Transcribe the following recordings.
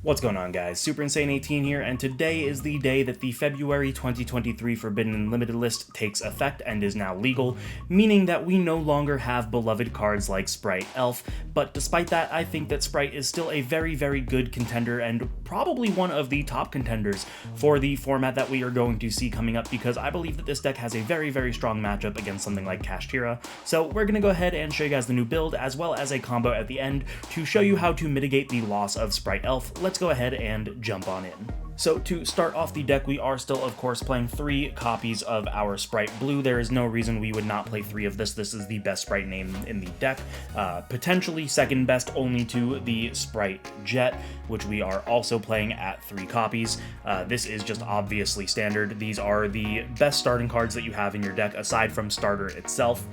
What's going on, guys? Super Insane 18 here, and today is the day that the February 2023 Forbidden and Limited list takes effect and is now legal, meaning that we no longer have beloved cards like Spright Elf, but despite that, I think that Spright is still a very, very good contender and probably one of the top contenders for the format that we are going to see coming up, because I believe that this deck has a very, very strong matchup against something like Kashtira. So we're going to go ahead and show you guys the new build, as well as a combo at the end to show you how to mitigate the loss of Spright Elf. Let's go ahead and jump on in. So to start off the deck, we are still, of course, playing 3 copies of our Spright Blue. There is no reason we would not play 3 of this. This is the best Spright name in the deck. Potentially second best only to the Spright Jet, which we are also playing at 3 copies. This is just obviously standard. These are the best starting cards that you have in your deck, aside from Starter itself.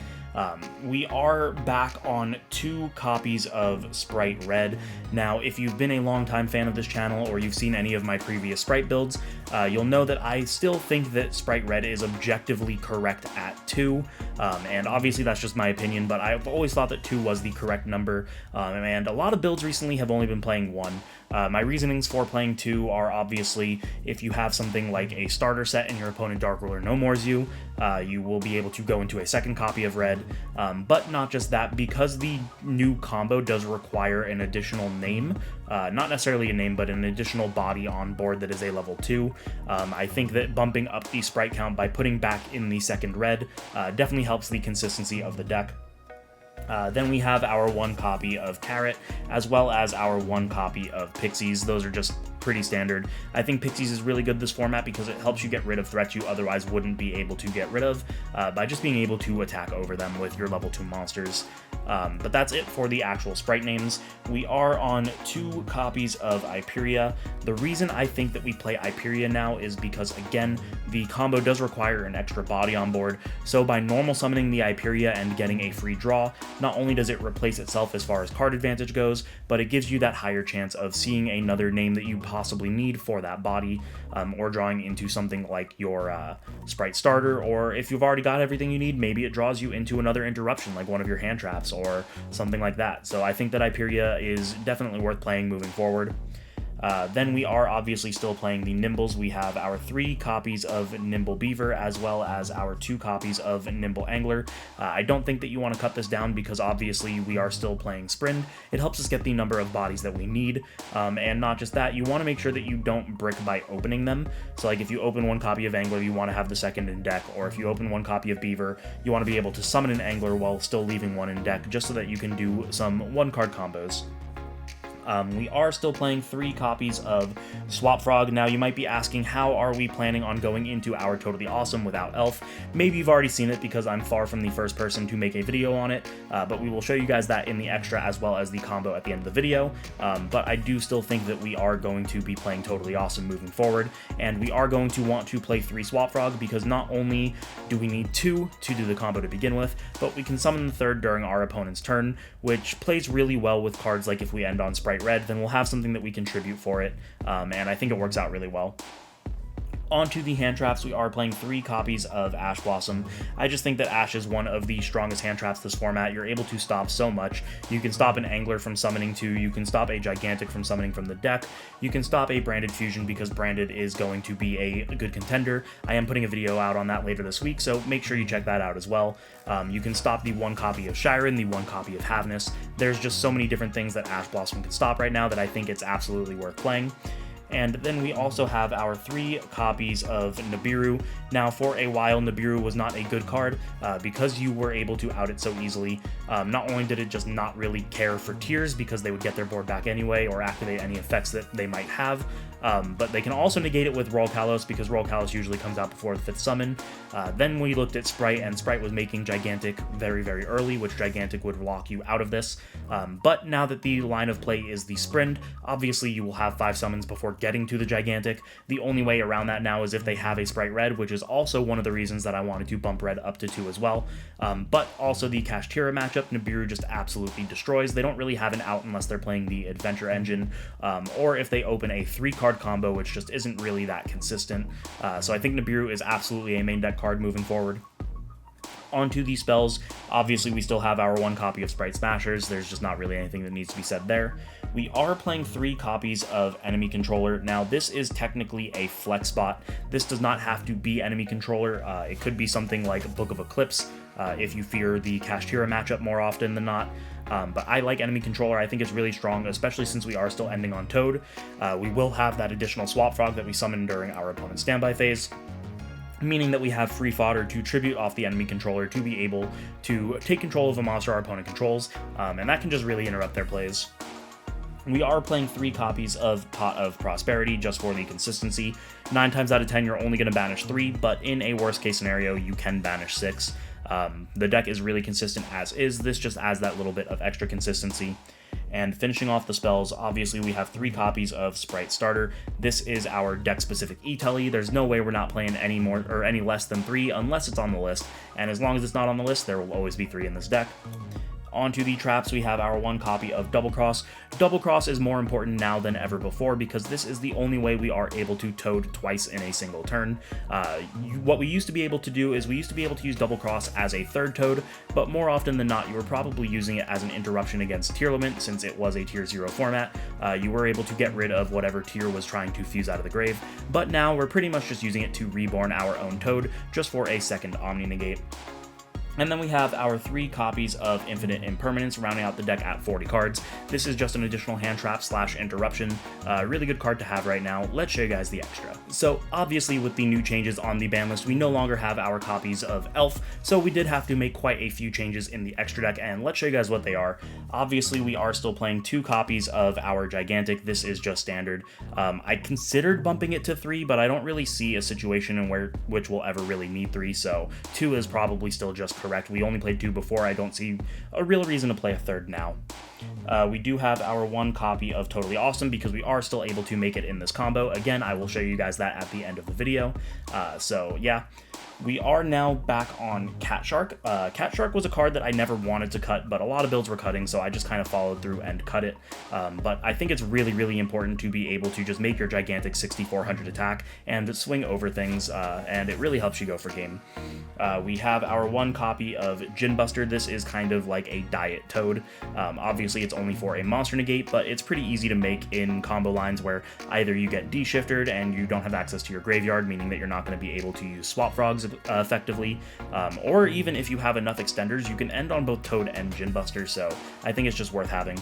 We are back on 2 copies of Spright Red. Now, if you've been a longtime fan of this channel or you've seen any of my previous Spright builds, you'll know that I still think that Spright Red is objectively correct at 2, and obviously that's just my opinion, but I've always thought that 2 was the correct number, and a lot of builds recently have only been playing 1. My reasonings for playing 2 are obviously if you have something like a starter set and your opponent Dark Ruler no mores you, you will be able to go into a second copy of Red, but not just that, because the new combo does require an additional name, not necessarily a name, but an additional body on board that is a level 2. I think that bumping up the Spright count by putting back in the second Red definitely helps the consistency of the deck. Then we have our 1 copy of Carrot, as well as our 1 copy of Pixies. Those are just pretty standard. I think Pixies is really good this format because it helps you get rid of threats you otherwise wouldn't be able to get rid of by just being able to attack over them with your level 2 monsters. But that's it for the actual Spright names. We are on 2 copies of Iperia. The reason I think that we play Iperia now is because, again, the combo does require an extra body on board, so by normal summoning the Iperia and getting a free draw, not only does it replace itself as far as card advantage goes, but it gives you that higher chance of seeing another name that you possibly need for that body, or drawing into something like your Spright starter, or if you've already got everything you need, maybe it draws you into another interruption like one of your hand traps or something like that. So I think that Iperia is definitely worth playing moving forward. Then we are obviously still playing the Nimbles. We have our 3 copies of Nimble Beaver, as well as our 2 copies of Nimble Angler. I don't think that you want to cut this down because obviously we are still playing Sprint. It helps us get the number of bodies that we need, and not just that, you want to make sure that you don't brick by opening them. So like if you open 1 copy of Angler, you want to have the second in deck, or if you open 1 copy of Beaver, you want to be able to summon an Angler while still leaving 1 in deck, just so that you can do some 1-card combos. We are still playing 3 copies of Swap Frog. Now, you might be asking, how are we planning on going into our Totally Awesome without Elf? Maybe you've already seen it because I'm far from the first person to make a video on it, but we will show you guys that in the extra as well as the combo at the end of the video. But I do still think that we are going to be playing Totally Awesome moving forward, and we are going to want to play 3 Swap Frog because not only do we need 2 to do the combo to begin with, but we can summon the 3rd during our opponent's turn, which plays really well with cards like if we end on Spright Red, then we'll have something that we contribute for it, and I think it works out really well. Onto the hand traps, we are playing 3 copies of Ash Blossom. I just think that Ash is one of the strongest hand traps this format. You're able to stop so much. You can stop an Angler from summoning 2, you can stop a Gigantic from summoning from the deck, you can stop a Branded Fusion because Branded is going to be a good contender. I am putting a video out on that later this week, so make sure you check that out as well. You can stop the 1 copy of Shiren, the 1 copy of Havness. There's just so many different things that Ash Blossom can stop right now that I think it's absolutely worth playing. And then we also have our 3 copies of Nibiru. Now, for a while, Nibiru was not a good card because you were able to out it so easily. Not only did it just not really care for Tears because they would get their board back anyway or activate any effects that they might have, but they can also negate it with Roll Kalos because Roll Kalos usually comes out before the 5th summon. Then we looked at Spright, and Spright was making Gigantic very, very early, which Gigantic would lock you out of this. But now that the line of play is the Sprint, obviously you will have 5 summons before getting to the Gigantic. The only way around that now is if they have a Spright Red, which is also one of the reasons that I wanted to bump Red up to 2 as well. But also the Kashtira matchup, Nibiru just absolutely destroys. They don't really have an out unless they're playing the Adventure Engine, or if they open a 3-card combo, which just isn't really that consistent. So I think Nibiru is absolutely a main deck card moving forward. Onto these spells, obviously we still have our 1 copy of Spright Smashers, there's just not really anything that needs to be said there. We are playing 3 copies of Enemy Controller. Now this is technically a flex spot. This does not have to be Enemy Controller. It could be something like Book of Eclipse, if you fear the Kashtira matchup more often than not. But I like Enemy Controller. I think it's really strong, especially since we are still ending on Toad. We will have that additional Swap Frog that we summon during our opponent's standby phase, meaning that we have free fodder to tribute off the Enemy Controller to be able to take control of a monster our opponent controls, and that can just really interrupt their plays. We are playing 3 copies of Pot of Prosperity just for the consistency. 9 times out of 10 you're only going to banish 3, but in a worst case scenario you can banish 6. The deck is really consistent as is, this just adds that little bit of extra consistency. And finishing off the spells, obviously we have 3 copies of Spright Starter. This is our deck-specific E-Telly. There's no way we're not playing any more or any less than 3 unless it's on the list, and as long as it's not on the list, there will always be 3 in this deck. Onto the traps, we have our 1 copy of Double Cross. Double Cross is more important now than ever before because this is the only way we are able to Toad twice in a single turn. What we used to be able to do is we used to be able to use Double Cross as a 3rd Toad, but more often than not you were probably using it as an interruption against Tier Limit since it was a Tier 0 format. You were able to get rid of whatever tier was trying to fuse out of the grave, but now we're pretty much just using it to reborn our own Toad just for a 2nd Omni Negate. And then we have our 3 copies of Infinite Impermanence, rounding out the deck at 40 cards. This is just an additional hand trap / interruption. Really good card to have right now. Let's show you guys the extra. So obviously with the new changes on the ban list, we no longer have our copies of Elf, so we did have to make quite a few changes in the extra deck, and let's show you guys what they are. Obviously we are still playing 2 copies of our Gigantic. This is just standard. I considered bumping it to 3, but I don't really see a situation in which we'll ever really need 3, so 2 is probably still just correct. We only played 2 before. I don't see a real reason to play a 3rd now. We do have our 1 copy of Totally Awesome because we are still able to make it in this combo. Again, I will show you guys that at the end of the video. So yeah, we are now back on Cat Shark. Cat Shark was a card that I never wanted to cut, but a lot of builds were cutting, so I just kind of followed through and cut it. But I think it's really important to be able to just make your Gigantic 6400 attack and swing over things, and it really helps you go for game. We have our 1 copy of Gin Buster. This is kind of like a Diet Toad. Obviously it's only for a monster negate, but it's pretty easy to make in combo lines where either you get de-shifted and you don't have access to your graveyard, meaning that you're not going to be able to use Swap Frogs effectively, or even if you have enough extenders, you can end on both Toad and Gin Buster, so I think it's just worth having.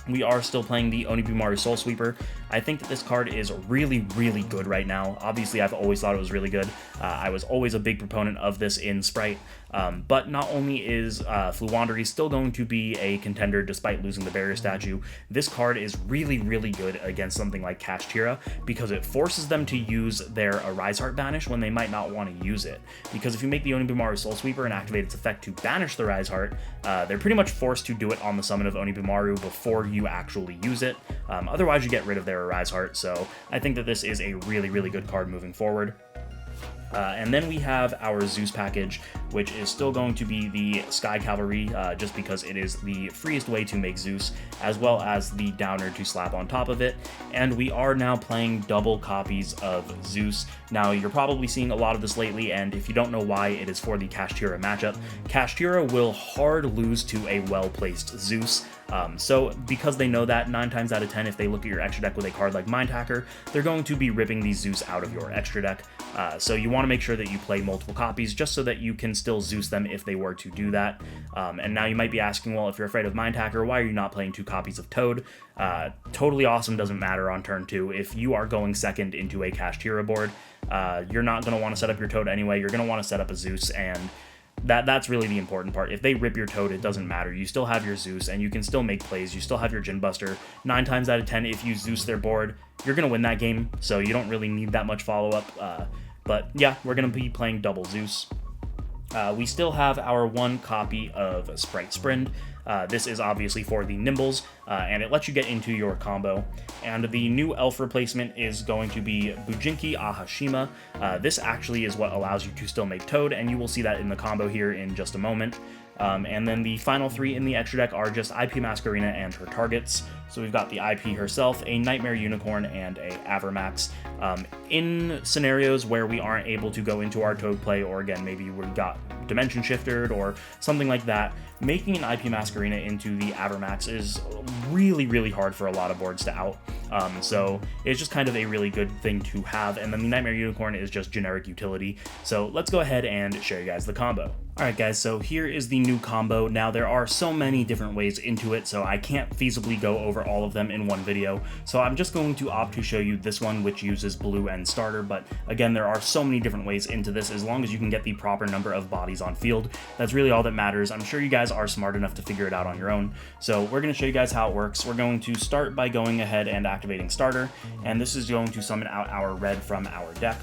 We are still playing the Onibimaru Soul Sweeper. I think that this card is really good right now. Obviously, I've always thought it was really good. I was always a big proponent of this in Spright, but not only is Fluwandery still going to be a contender despite losing the Barrier Statue, this card is really good against something like Kashtira because it forces them to use their Arise Heart Banish when they might not want to use it. Because if you make the Onibimaru Soul Sweeper and activate its effect to banish the Rise Heart, they're pretty much forced to do it on the summon of Onibimaru before you actually use it. Otherwise, you get rid of their Arise Heart, so I think that this is a really good card moving forward. And then we have our Zeus package, which is still going to be the Sky Cavalry, just because it is the freest way to make Zeus, as well as the Downer to slap on top of it. And we are now playing double copies of Zeus. Now, you're probably seeing a lot of this lately, and if you don't know why, it is for the Kashtira matchup. Kashtira will hard lose to a well-placed Zeus. So because they know that, 9 times out of 10, if they look at your extra deck with a card like Mind Hacker, they're going to be ripping these Zeus out of your extra deck. So you want to make sure that you play multiple copies just so that you can still Zeus them if they were to do that. And now you might be asking, well, if you're afraid of Mind Hacker, why are you not playing 2 copies of Toad? Totally Awesome doesn't matter on turn 2. If you are going second into a Kashtira board, you're not going to want to set up your Toad anyway. You're going to want to set up a Zeus, and that's really the important part. If they rip your Toad, it doesn't matter. You still have your Zeus, and you can still make plays. You still have your Gin Buster. 9 times out of 10, if you Zeus their board, you're going to win that game, so you don't really need that much follow-up. But yeah, we're going to be playing double Zeus. We still have our 1 copy of Spright Sprind. This is obviously for the Nimbles, and it lets you get into your combo. And the new elf replacement is going to be Bujinki Ahashima. This actually is what allows you to still make Toad, and you will see that in the combo here in just a moment. And then the final 3 in the extra deck are just IP Masquerena and her targets. So we've got the IP herself, a Nightmare Unicorn, and a Avermax. In scenarios where we aren't able to go into our Toad play, or again, maybe we got Dimension Shifted or something like that, making an IP Masquerena into the Avermax is really, really hard for a lot of boards to out. So it's just kind of a really good thing to have. And then the Nightmare Unicorn is just generic utility. So let's go ahead and show you guys the combo. Alright guys, so here is the new combo. Now there are so many different ways into it, so I can't feasibly go over all of them in one video. So I'm just going to opt to show you this one, which uses blue and starter, but again, there are so many different ways into this. As long as you can get the proper number of bodies on field, that's really all that matters. I'm sure you guys are smart enough to figure it out on your own. So we're going to show you guys how it works. We're going to start by going ahead and activating starter, and this is going to summon out our red from our deck.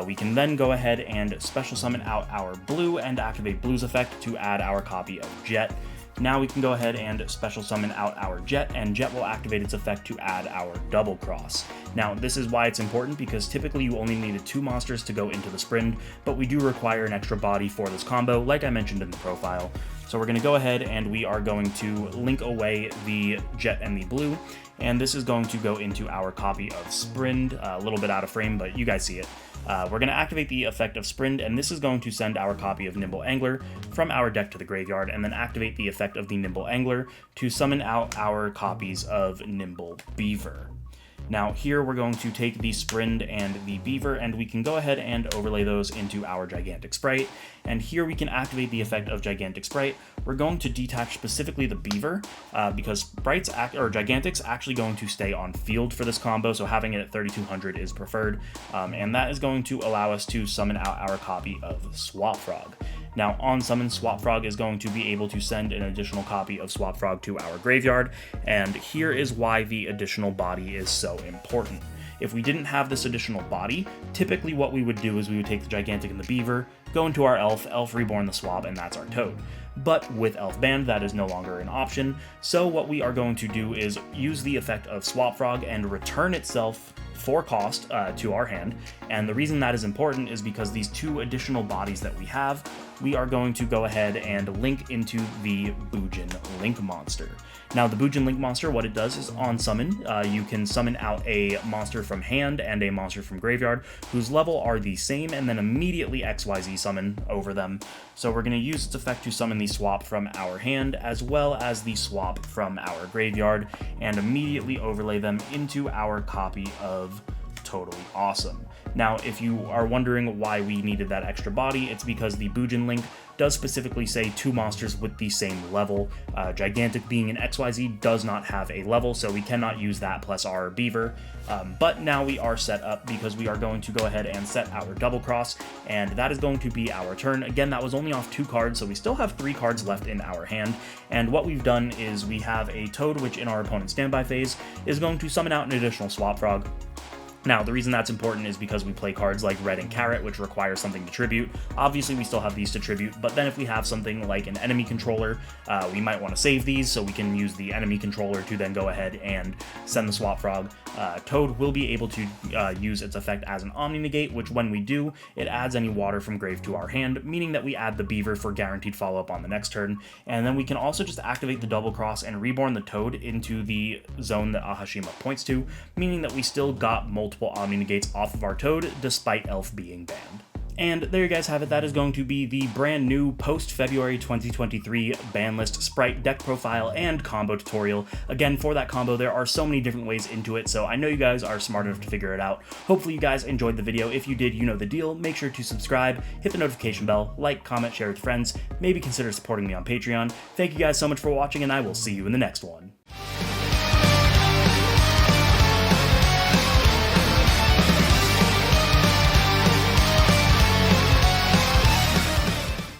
We can then go ahead and special summon out our blue and activate blue's effect to add our copy of Jet. Now we can go ahead and special summon out our Jet, and Jet will activate its effect to add our Double Cross. Now this is why it's important, because typically you only needed 2 monsters to go into the sprint, but we do require an extra body for this combo, like I mentioned in the profile. So we're going to go ahead and we are going to link away the Jet and the blue, and this is going to go into our copy of Sprint, a little bit out of frame, but you guys see it. We're going to activate the effect of Sprint, and this is going to send our copy of Nimble Angler from our deck to the graveyard, and then activate the effect of the Nimble Angler to summon out our copies of Nimble Beaver. Now here we're going to take the Sprint and the Beaver, and we can go ahead and overlay those into our Gigantic Spright, and here we can activate the effect of Gigantic Spright. We're going to detach specifically the Beaver, because Gigantic's actually going to stay on field for this combo, so having it at 3200 is preferred, and that is going to allow us to summon out our copy of Swap Frog. Now, on summon, Swap Frog is going to be able to send an additional copy of Swap Frog to our graveyard, and here is why the additional body is so important. If we didn't have this additional body, typically what we would do is we would take the Gigantic and the Beaver, go into our Elf Reborn the Swap, and that's our Toad. But with Elf banned, that is no longer an option, so what we are going to do is use the effect of Swap Frog and return itself for cost to our hand. And the reason that is important is because these 2 additional bodies that we have, we are going to go ahead and link into the Boojin Link Monster. Now the Boojin Link Monster, what it does is on summon, you can summon out a monster from hand and a monster from graveyard whose level are the same, and then immediately XYZ summon over them. So we're going to use its effect to summon the swap from our hand as well as the swap from our graveyard, and immediately overlay them into our copy of Totally Awesome. Now, if you are wondering why we needed that extra body, it's because the Boojin Link does specifically say 2 monsters with the same level. Gigantic being an XYZ does not have a level, so we cannot use that plus our Beaver. But now we are set up because we are going to go ahead and set our Double Cross, and that is going to be our turn. Again, that was only off 2 cards, so we still have 3 cards left in our hand. And what we've done is we have a Toad, which in our opponent's standby phase is going to summon out an additional Swap Frog. Now, the reason that's important is because we play cards like Red and Carrot, which require something to tribute. Obviously, we still have these to tribute, but then if we have something like an enemy controller, we might want to save these, so we can use the enemy controller to then go ahead and send the Swap Frog. Toad will be able to use its effect as an Omni Negate, which when we do, it adds any water from grave to our hand, meaning that we add the Beaver for guaranteed follow-up on the next turn. And then we can also just activate the Double Cross and reborn the Toad into the zone that Ahashima points to, meaning that we still got multiple Omni Negates off of our Toad, despite Elf being banned. And there you guys have it. That is going to be the brand new post-February 2023 ban list Spright deck profile and combo tutorial. Again, for that combo, there are so many different ways into it, so I know you guys are smart enough to figure it out. Hopefully you guys enjoyed the video. If you did, you know the deal. Make sure to subscribe, hit the notification bell, like, comment, share with friends, maybe consider supporting me on Patreon. Thank you guys so much for watching, and I will see you in the next one.